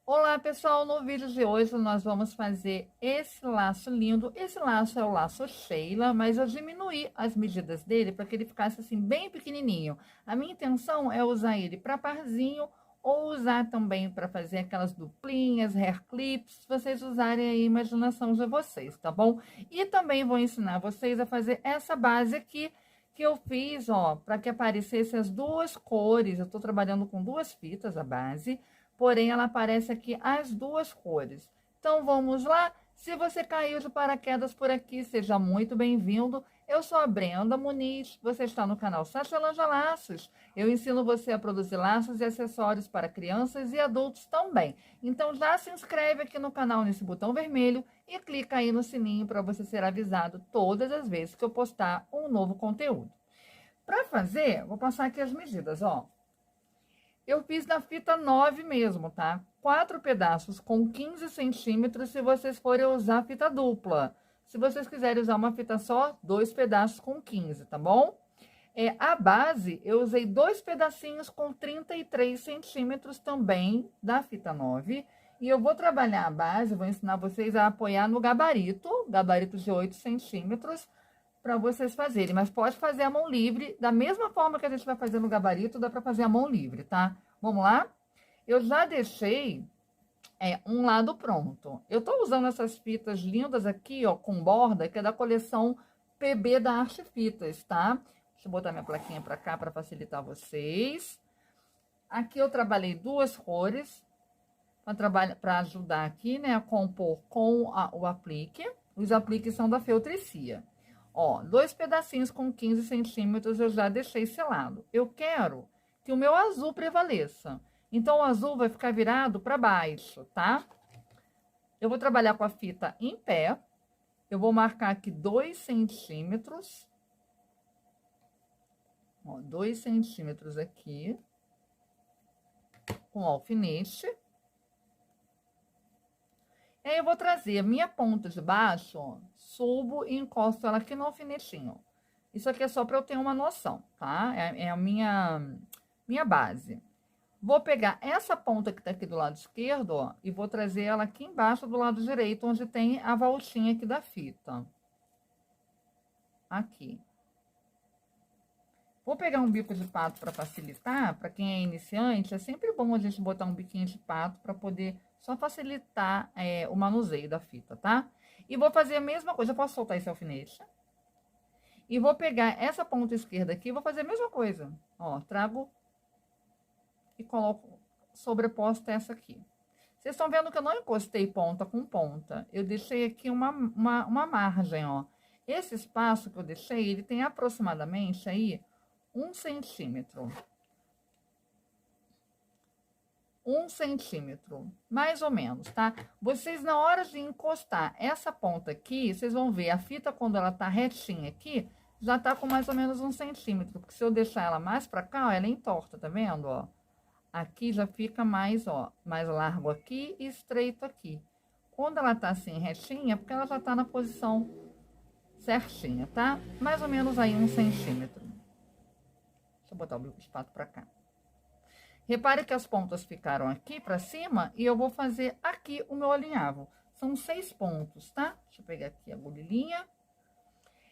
Olá pessoal, no vídeo de hoje nós vamos fazer esse laço lindo. Esse laço é o laço Sheila, mas eu diminuí as medidas dele para que ele ficasse assim bem pequenininho. A minha intenção é usar ele para parzinho ou usar também para fazer aquelas duplinhas, hair clips, vocês usarem a imaginação de vocês, tá bom? E também vou ensinar vocês a fazer essa base aqui que eu fiz, ó, para que aparecesse as duas cores. Eu tô trabalhando com duas fitas a base, porém ela aparece aqui as duas cores. Então vamos lá. Se você caiu de paraquedas por aqui, seja muito bem-vindo. Eu sou a Brenda Muniz, você está no canal Sachelanja Laços. Eu ensino você a produzir laços e acessórios para crianças e adultos também. Então já se inscreve aqui no canal nesse botão vermelho e clica aí no sininho para você ser avisado todas as vezes que eu postar um novo conteúdo. Para fazer, vou passar aqui as medidas, ó. Eu fiz na fita 9 mesmo, tá? 4 pedaços com 15 centímetros se vocês forem usar fita dupla. Se vocês quiserem usar uma fita só, 2 pedaços com 15, tá bom? A base, eu usei 2 pedacinhos com 33 centímetros também da fita 9. E eu vou trabalhar a base, vou ensinar vocês a apoiar no gabarito de 8 centímetros, para vocês fazerem, mas pode fazer a mão livre, da mesma forma que a gente vai fazer no gabarito, dá para fazer a mão livre, tá? Vamos lá? Eu já deixei um lado pronto. Eu tô usando essas fitas lindas aqui, ó, com borda, que é da coleção PB da Arte Fitas, tá? Deixa eu botar minha plaquinha para cá para facilitar vocês. Aqui eu trabalhei duas cores para ajudar aqui, né, a compor com o aplique. Os apliques são da Feltricia. Ó, 2 pedacinhos com 15 centímetros eu já deixei selado. Eu quero que o meu azul prevaleça. Então, o azul vai ficar virado para baixo, tá? Eu vou trabalhar com a fita em pé. Eu vou marcar aqui 2 centímetros. Ó, 2 centímetros aqui. Com alfinete. E aí, eu vou trazer a minha ponta de baixo, ó, subo e encosto ela aqui no alfinetinho. Isso aqui é só para eu ter uma noção, tá? É a minha base. Vou pegar essa ponta que tá aqui do lado esquerdo, ó, e vou trazer ela aqui embaixo do lado direito, onde tem a voltinha aqui da fita. Aqui. Vou pegar um bico de pato para facilitar, para quem é iniciante, é sempre bom a gente botar um biquinho de pato para poder só facilitar o manuseio da fita, tá? E vou fazer a mesma coisa, eu posso soltar esse alfinete. E vou pegar essa ponta esquerda aqui, vou fazer a mesma coisa. Ó, trago e coloco sobreposta essa aqui. Vocês estão vendo que eu não encostei ponta com ponta. Eu deixei aqui uma margem, ó. Esse espaço que eu deixei, ele tem aproximadamente aí 1 centímetro. 1 centímetro, mais ou menos, tá? Vocês, na hora de encostar essa ponta aqui, vocês vão ver a fita, quando ela tá retinha aqui, já tá com mais ou menos 1 centímetro. Porque se eu deixar ela mais pra cá, ó, ela entorta, tá vendo, ó? Aqui já fica mais, ó, mais largo aqui e estreito aqui. Quando ela tá assim, retinha, é porque ela já tá na posição certinha, tá? Mais ou menos aí 1 centímetro. Deixa eu botar o bico de pato pra cá. Repare que as pontas ficaram aqui pra cima e eu vou fazer aqui o meu alinhavo. São 6 pontos, tá? Deixa eu pegar aqui a agulhinha.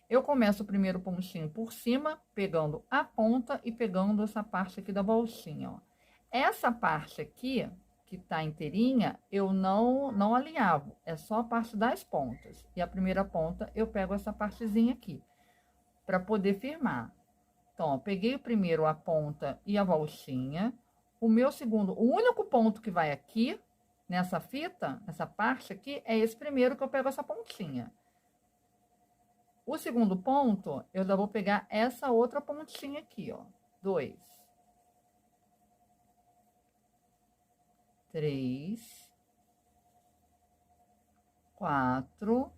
Eu começo o primeiro pontinho por cima, pegando a ponta e pegando essa parte aqui da bolsinha, ó. Essa parte aqui, que tá inteirinha, eu não alinhavo, é só a parte das pontas. E a primeira ponta eu pego essa partezinha aqui, para poder firmar. Então, ó, peguei o primeiro a ponta e a bolsinha. O meu segundo, o único ponto que vai aqui, nessa fita, essa parte aqui, é esse primeiro que eu pego essa pontinha. O segundo ponto, eu já vou pegar essa outra pontinha aqui, ó. 2, 3, 4,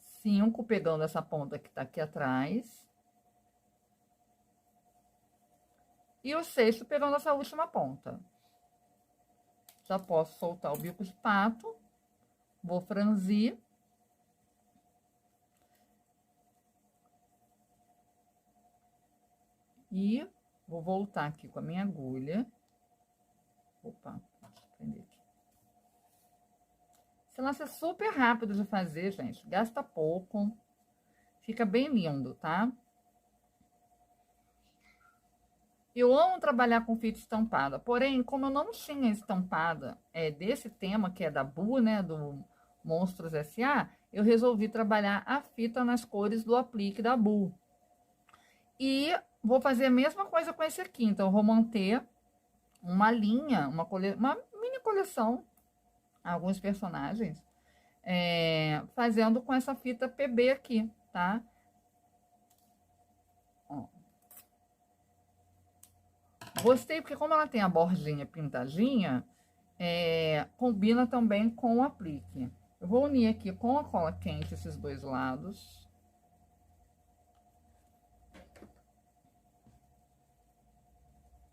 5, pegando essa ponta que tá aqui atrás. E o sexto pegando essa última ponta. Já posso soltar o bico de pato. Vou franzir. E vou voltar aqui com a minha agulha. Opa, deixa eu prender aqui. Esse laço é super rápido de fazer, gente. Gasta pouco. Fica bem lindo, tá? Eu amo trabalhar com fita estampada. Porém, como eu não tinha estampada desse tema, que é da Bu, né? Do Monstros S.A., eu resolvi trabalhar a fita nas cores do aplique da Bu. E vou fazer a mesma coisa com esse aqui. Então, eu vou manter uma linha, uma mini coleção, alguns personagens, fazendo com essa fita PB aqui, tá? Ó. Gostei porque como ela tem a bordinha pintadinha, combina também com o aplique. Eu vou unir aqui com a cola quente esses dois lados.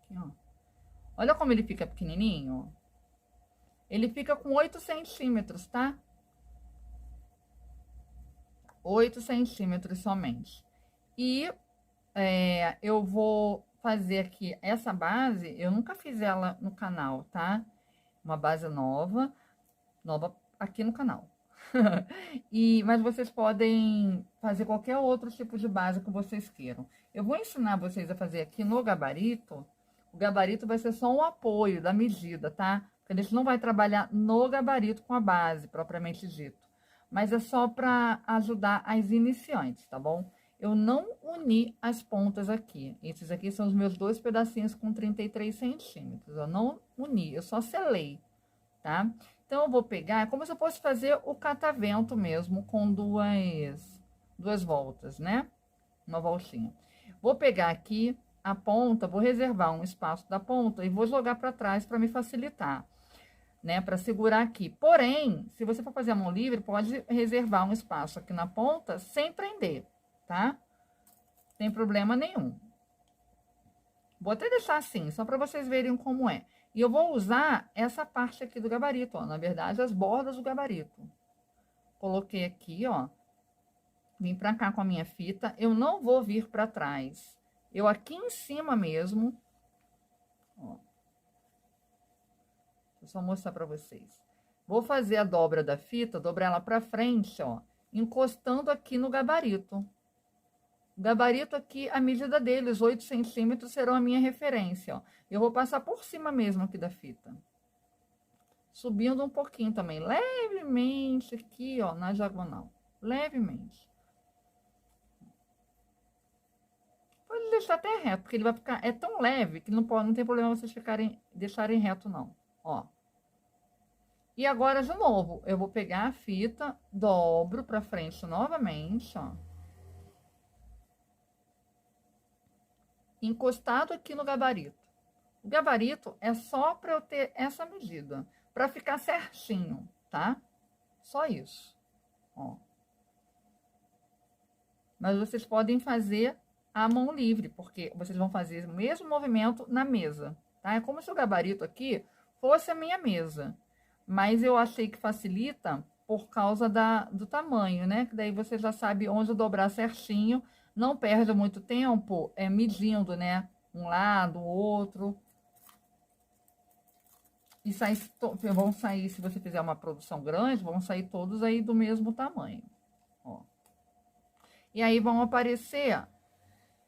Aqui, ó. Olha como ele fica pequenininho. Ele fica com 8 centímetros, tá? 8 centímetros somente. E eu vou fazer aqui essa base, eu nunca fiz ela no canal, tá? Uma base nova aqui no canal. Mas vocês podem fazer qualquer outro tipo de base que vocês queiram. Eu vou ensinar vocês a fazer aqui no gabarito. O gabarito vai ser só um apoio da medida, tá? Porque a gente não vai trabalhar no gabarito com a base, propriamente dito. Mas é só para ajudar as iniciantes, tá bom? Eu não uni as pontas aqui. Esses aqui são os meus dois pedacinhos com 33 centímetros. Eu não uni, eu só selei, tá? Então, eu vou pegar, como se eu fosse fazer o catavento mesmo, com duas voltas, né? Uma voltinha. Vou pegar aqui a ponta, vou reservar um espaço da ponta e vou jogar para trás para me facilitar, né? Para segurar aqui. Porém, se você for fazer a mão livre, pode reservar um espaço aqui na ponta sem prender, tá? Sem problema nenhum. Vou até deixar assim, só para vocês verem como é. E eu vou usar essa parte aqui do gabarito, ó. Na verdade, as bordas do gabarito. Coloquei aqui, ó. Vim pra cá com a minha fita. Eu não vou vir pra trás. Eu aqui em cima mesmo. Ó. Deixa eu só mostrar pra vocês. Vou fazer a dobra da fita, dobrar ela pra frente, ó. Encostando aqui no gabarito. O gabarito aqui, a medida dele, os 8 centímetros, serão a minha referência, ó. Eu vou passar por cima mesmo aqui da fita. Subindo um pouquinho também, levemente aqui, ó, na diagonal. Levemente. Pode deixar até reto, porque ele vai ficar... É tão leve que não tem problema vocês deixarem reto, não. Ó. E agora, de novo, eu vou pegar a fita, dobro pra frente novamente, ó. Encostado aqui no gabarito. O gabarito é só para eu ter essa medida, para ficar certinho, tá? Só isso, ó. Mas vocês podem fazer a mão livre, porque vocês vão fazer o mesmo movimento na mesa, tá? É como se o gabarito aqui fosse a minha mesa, mas eu achei que facilita por causa do tamanho, né? Que daí você já sabe onde dobrar certinho, não perde muito tempo medindo, né? Um lado, o outro. E vão sair, se você fizer uma produção grande, vão sair todos aí do mesmo tamanho, ó. E aí vão aparecer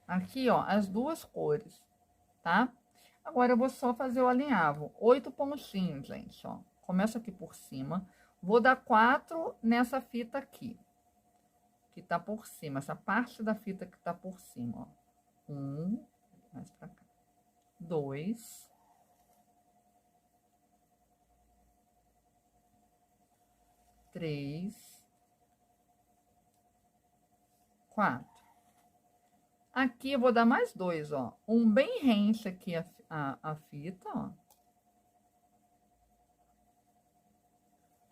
aqui, ó, as duas cores, tá? Agora eu vou só fazer o alinhavo. 8 pontinhos, gente, ó. Começo aqui por cima. Vou dar 4 nessa fita aqui, que tá por cima, essa parte da fita que tá por cima, ó. 1, mais pra cá. 2. 3, 4. Aqui eu vou dar mais 2, ó. Um bem rente aqui a fita, ó.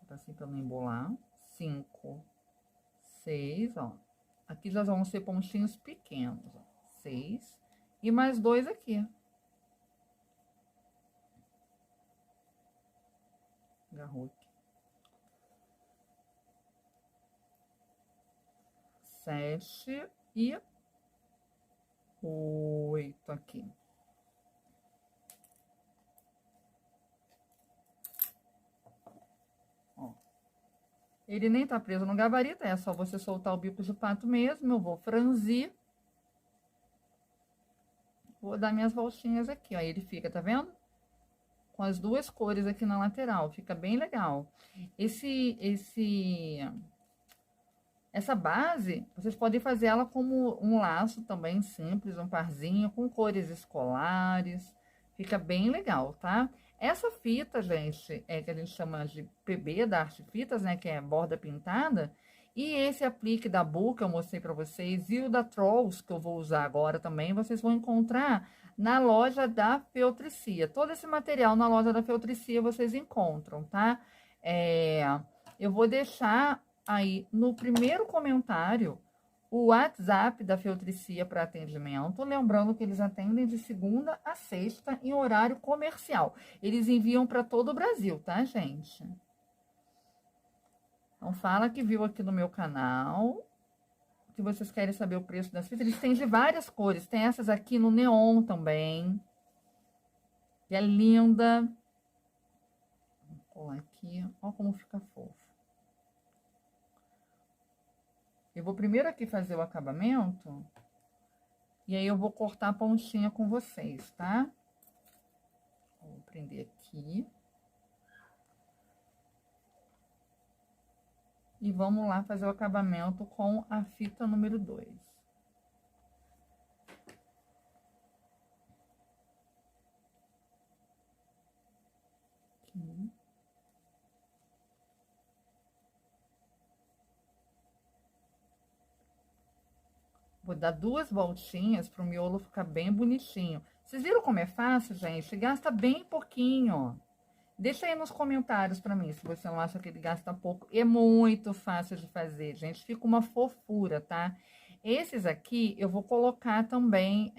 Assim pra não embolar. 5, 6, ó. Aqui já vão ser pontinhos pequenos, ó. 6. E mais 2 aqui. Agarrou aqui. 7 e 8 aqui. Ele nem tá preso no gabarito, é só você soltar o bico de pato mesmo. Eu vou franzir. Vou dar minhas voltinhas aqui, ó. Ele fica, tá vendo? Com as duas cores aqui na lateral. Fica bem legal. Essa base, vocês podem fazer ela como um laço também simples, um parzinho, com cores escolares. Fica bem legal, tá? Essa fita, gente, que a gente chama de PB, da Arte Fitas, né? Que é borda pintada. E esse aplique da Bu, que eu mostrei pra vocês, e o da Trolls, que eu vou usar agora também, vocês vão encontrar na loja da Feltricia. Todo esse material na loja da Feltricia vocês encontram, tá? Eu vou deixar aí no primeiro comentário o WhatsApp da Feltricia para atendimento, lembrando que eles atendem de segunda a sexta em horário comercial. Eles enviam para todo o Brasil, tá, gente? Então fala que viu aqui no meu canal, que vocês querem saber o preço das fitas. Eles têm de várias cores, tem essas aqui no neon também, que é linda. Vou colar aqui, ó como fica fofo. Eu vou primeiro aqui fazer o acabamento. E aí eu vou cortar a pontinha com vocês, tá? Vou prender aqui. E vamos lá fazer o acabamento com a fita número 2. Aqui. Vou dar 2 voltinhas para o miolo ficar bem bonitinho. Vocês viram como é fácil, gente? Gasta bem pouquinho. Deixa aí nos comentários para mim se você não acha que ele gasta pouco. É muito fácil de fazer, gente. Fica uma fofura, tá? Esses aqui eu vou colocar também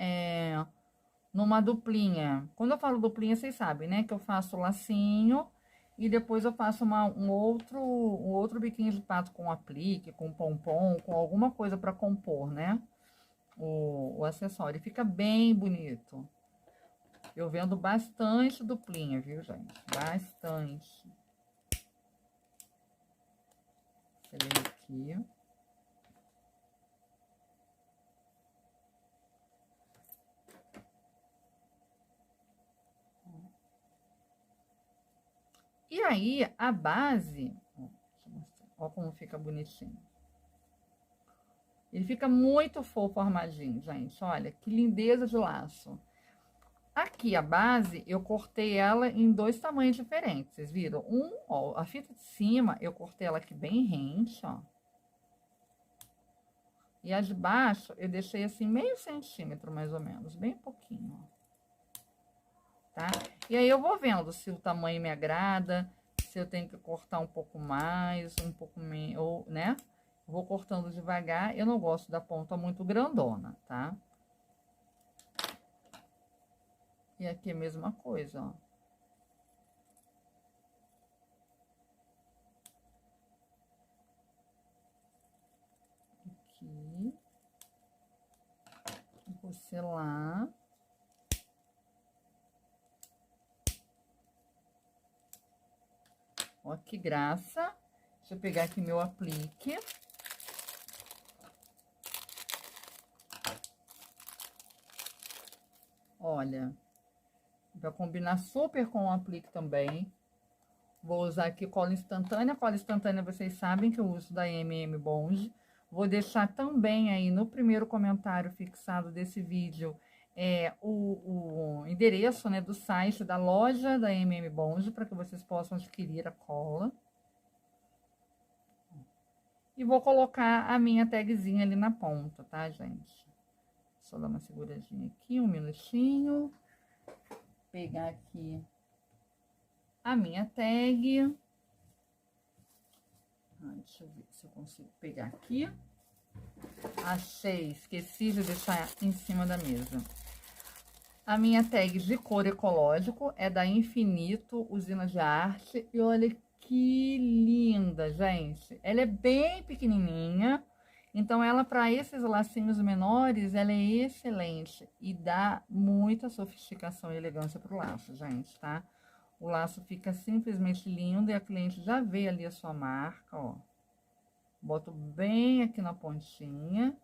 numa duplinha. Quando eu falo duplinha, vocês sabem, né? Que eu faço lacinho e depois eu faço um outro biquinho de pato com aplique, com pompom, com alguma coisa para compor, né? O acessório. Fica bem bonito. Eu vendo bastante duplinha, viu, gente? Bastante. Selei aqui. E aí, a base... Ó como fica bonitinho. Ele fica muito fofo armadinho, gente. Olha, que lindeza de laço. Aqui, a base, eu cortei ela em 2 tamanhos diferentes. Vocês viram? Ó, a fita de cima, eu cortei ela aqui bem rente, ó. E a de baixo, eu deixei assim, meio centímetro, mais ou menos. Bem pouquinho, ó. Tá? E aí, eu vou vendo se o tamanho me agrada, se eu tenho que cortar um pouco mais, um pouco menos, ou, né? Vou cortando devagar. Eu não gosto da ponta muito grandona, tá? E aqui a mesma coisa, ó. Aqui. Vou selar. Ó, que graça. Deixa eu pegar aqui meu aplique. Olha, vai combinar super com o aplique também. Vou usar aqui cola instantânea. Cola instantânea, vocês sabem que eu uso da MM Bond. Vou deixar também aí no primeiro comentário fixado desse vídeo o endereço, né, do site da loja da MM Bond, para que vocês possam adquirir a cola. E vou colocar a minha tagzinha ali na ponta, tá, gente? Só dar uma seguradinha aqui, um minutinho. Pegar aqui a minha tag. Deixa eu ver se eu consigo pegar aqui. Achei, esqueci de deixar em cima da mesa. A minha tag de cor ecológico é da Infinito Usina de Arte. E olha que linda, gente. Ela é bem pequenininha. Então, ela, para esses lacinhos menores, ela é excelente. E dá muita sofisticação e elegância pro laço, gente, tá? O laço fica simplesmente lindo e a cliente já vê ali a sua marca, ó. Boto bem aqui na pontinha.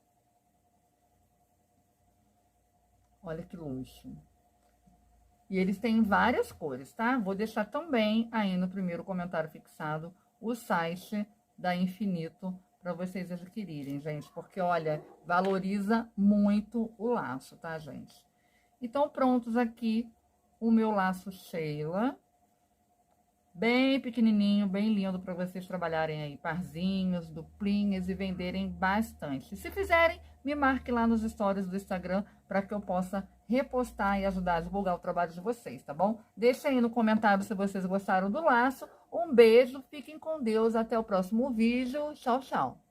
Olha que luxo. E eles têm várias cores, tá? Vou deixar também aí no primeiro comentário fixado o site da Infinito para vocês adquirirem, gente. Porque, olha, valoriza muito o laço, tá, gente? Então, prontos aqui o meu laço Sheila. Bem pequenininho, bem lindo para vocês trabalharem aí parzinhos, duplinhas e venderem bastante. Se fizerem, me marque lá nos stories do Instagram para que eu possa repostar e ajudar a divulgar o trabalho de vocês, tá bom? Deixa aí no comentário se vocês gostaram do laço. Um beijo, fiquem com Deus, até o próximo vídeo. Tchau, tchau.